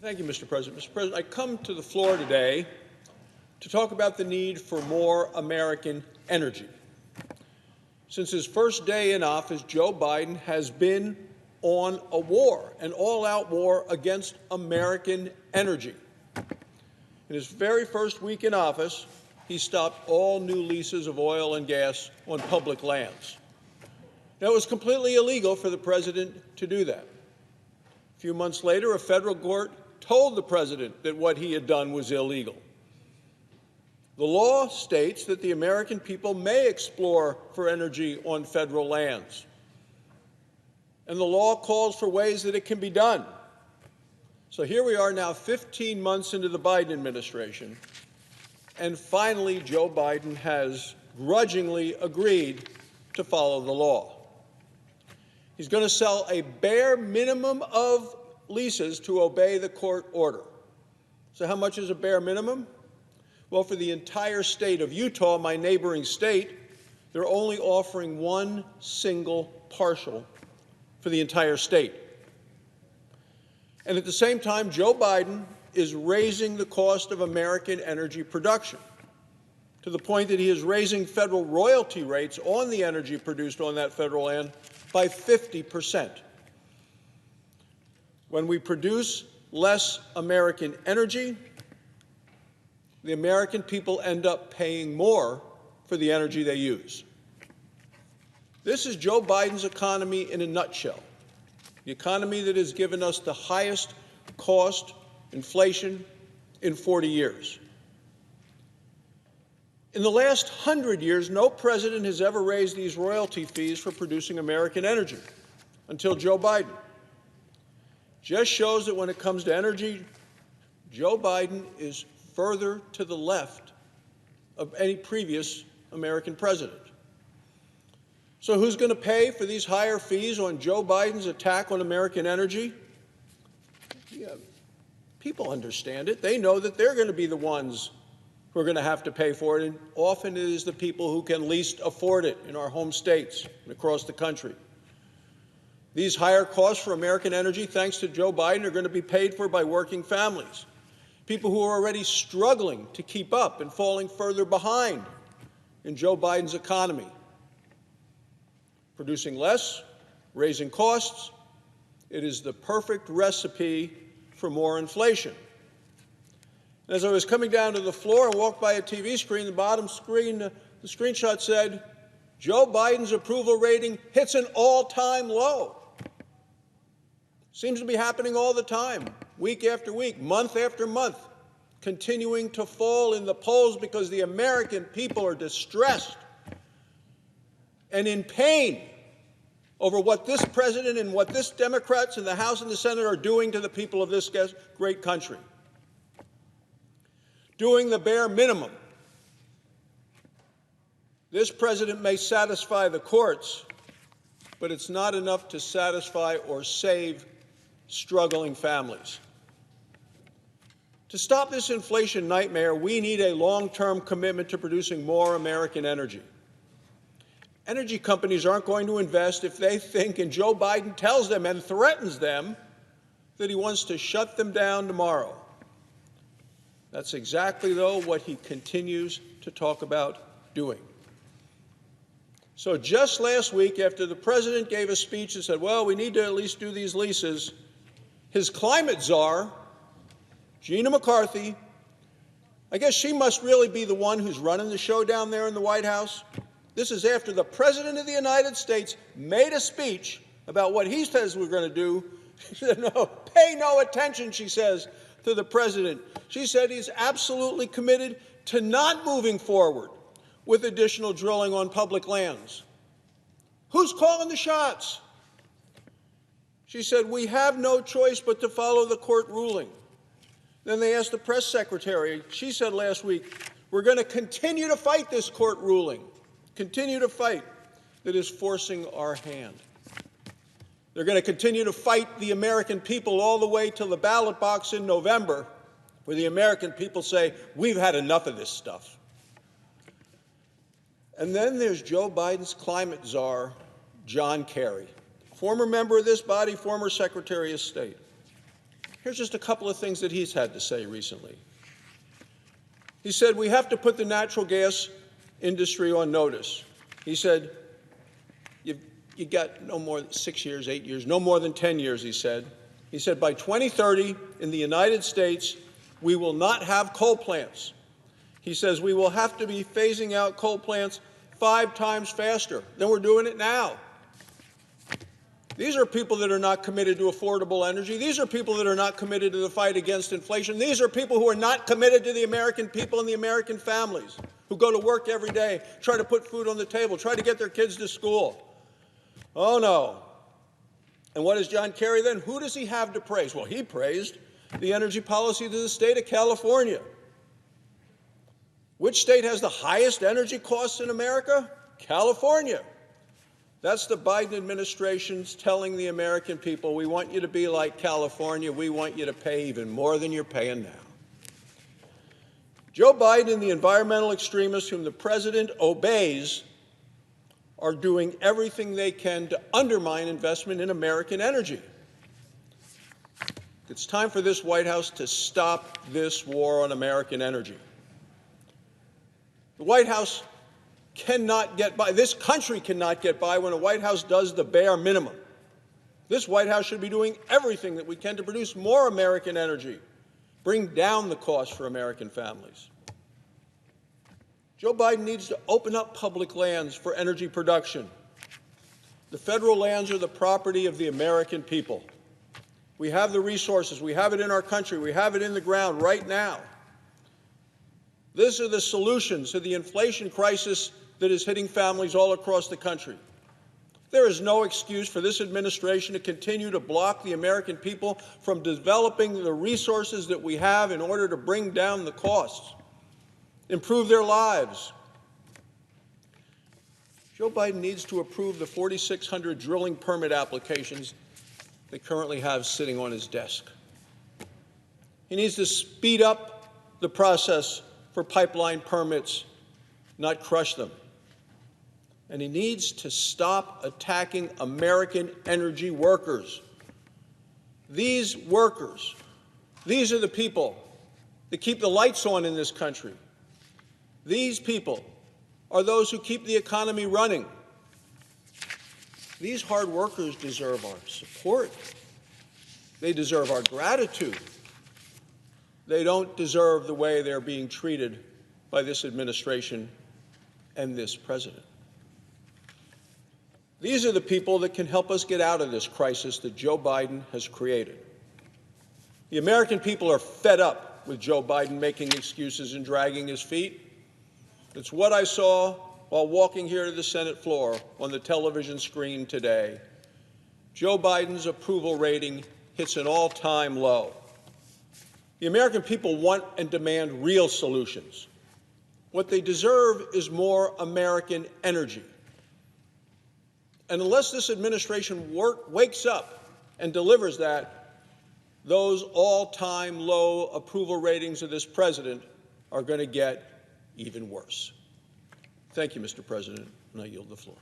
Thank you, Mr. President. Mr. President, I come to the floor today to talk about the need for more American energy. Since his first day in office, Joe Biden has been on a war, an all-out war against American energy. In his very first week in office, he stopped all new leases of oil and gas on public lands. Now, it was completely illegal for the president to do that. A few months later, a federal court told the president that what he had done was illegal. The law states that the American people may explore for energy on federal lands. And the law calls for ways that it can be done. So here we are now 15 months into the Biden administration, and finally Joe Biden has grudgingly agreed to follow the law. He's going to sell a bare minimum of leases to obey the court order. So how much is a bare minimum? Well, for the entire state of Utah, my neighboring state, they're only offering one single partial for the entire state. And at the same time, Joe Biden is raising the cost of American energy production to the point that he is raising federal royalty rates on the energy produced on that federal land by 50%. When we produce less American energy, the American people end up paying more for the energy they use. This is Joe Biden's economy in a nutshell, the economy that has given us the highest cost inflation in 40 years. In the last 100 years, no president has ever raised these royalty fees for producing American energy until Joe Biden. Just shows that when it comes to energy, Joe Biden is further to the left of any previous American president. So who's going to pay for these higher fees on Joe Biden's attack on American energy? Yeah, people understand it. They know that they're going to be the ones who are going to have to pay for it, and often it is the people who can least afford it in our home states and across the country. These higher costs for American energy, thanks to Joe Biden, are going to be paid for by working families, people who are already struggling to keep up and falling further behind in Joe Biden's economy. Producing less, raising costs, it is the perfect recipe for more inflation. As I was coming down to the floor and walked by a TV screen, the bottom screen, the screenshot said, Joe Biden's approval rating hits an all-time low. Seems to be happening all the time, week after week, month after month, continuing to fall in the polls because the American people are distressed and in pain over what this president and what this Democrats in the House and the Senate are doing to the people of this great country. Doing the bare minimum. This president may satisfy the courts, but it's not enough to satisfy or save struggling families. To stop this inflation nightmare, we need a long-term commitment to producing more American energy. Energy companies aren't going to invest if they think, and Joe Biden tells them and threatens them, that he wants to shut them down tomorrow. That's exactly, though, what he continues to talk about doing. So just last week, after the president gave a speech and said, well, we need to at least do these leases, his climate czar, Gina McCarthy, I guess she must really be the one who's running the show down there in the White House. This is after the President of the United States made a speech about what he says we're going to do. She said, no, pay no attention, she says, to the president. She said he's absolutely committed to not moving forward with additional drilling on public lands. Who's calling the shots? She said, we have no choice but to follow the court ruling. Then they asked the press secretary. She said last week, we're going to continue to fight this court ruling, continue to fight that is forcing our hand. They're going to continue to fight the American people all the way to the ballot box in November, where the American people say, we've had enough of this stuff. And then there's Joe Biden's climate czar, John Kerry, former member of this body, former Secretary of State. Here's just a couple of things that he's had to say recently. He said, we have to put the natural gas industry on notice. He said, you got no more than 6 years, 8 years, no more than 10 years, he said. He said, by 2030, in the United States, we will not have coal plants. He says we will have to be phasing out coal plants 5 times faster than we're doing it now. These are people that are not committed to affordable energy. These are people that are not committed to the fight against inflation. These are people who are not committed to the American people and the American families, who go to work every day, try to put food on the table, try to get their kids to school. Oh, no. And what does John Kerry then? Who does he have to praise? Well, he praised the energy policy of the state of California. Which state has the highest energy costs in America? California. That's the Biden administration's telling the American people, we want you to be like California. We want you to pay even more than you're paying now. Joe Biden and the environmental extremists whom the president obeys are doing everything they can to undermine investment in American energy. It's time for this White House to stop this war on American energy. The White House cannot get by, this country cannot get by when a White House does the bare minimum. This White House should be doing everything that we can to produce more American energy, bring down the cost for American families. Joe Biden needs to open up public lands for energy production. The federal lands are the property of the American people. We have the resources. We have it in our country. We have it in the ground right now. These are the solutions to the inflation crisis that is hitting families all across the country. There is no excuse for this administration to continue to block the American people from developing the resources that we have in order to bring down the costs, improve their lives. Joe Biden needs to approve the 4,600 drilling permit applications they currently have sitting on his desk. He needs to speed up the process for pipeline permits, not crush them. And he needs to stop attacking American energy workers. These workers, these are the people that keep the lights on in this country. These people are those who keep the economy running. These hard workers deserve our support. They deserve our gratitude. They don't deserve the way they're being treated by this administration and this president. These are the people that can help us get out of this crisis that Joe Biden has created. The American people are fed up with Joe Biden making excuses and dragging his feet. It's what I saw while walking here to the Senate floor on the television screen today. Joe Biden's approval rating hits an all-time low. The American people want and demand real solutions. What they deserve is more American energy. And unless this administration wakes up and delivers that, those all-time low approval ratings of this president are going to get even worse. Thank you, Mr. President, and I yield the floor.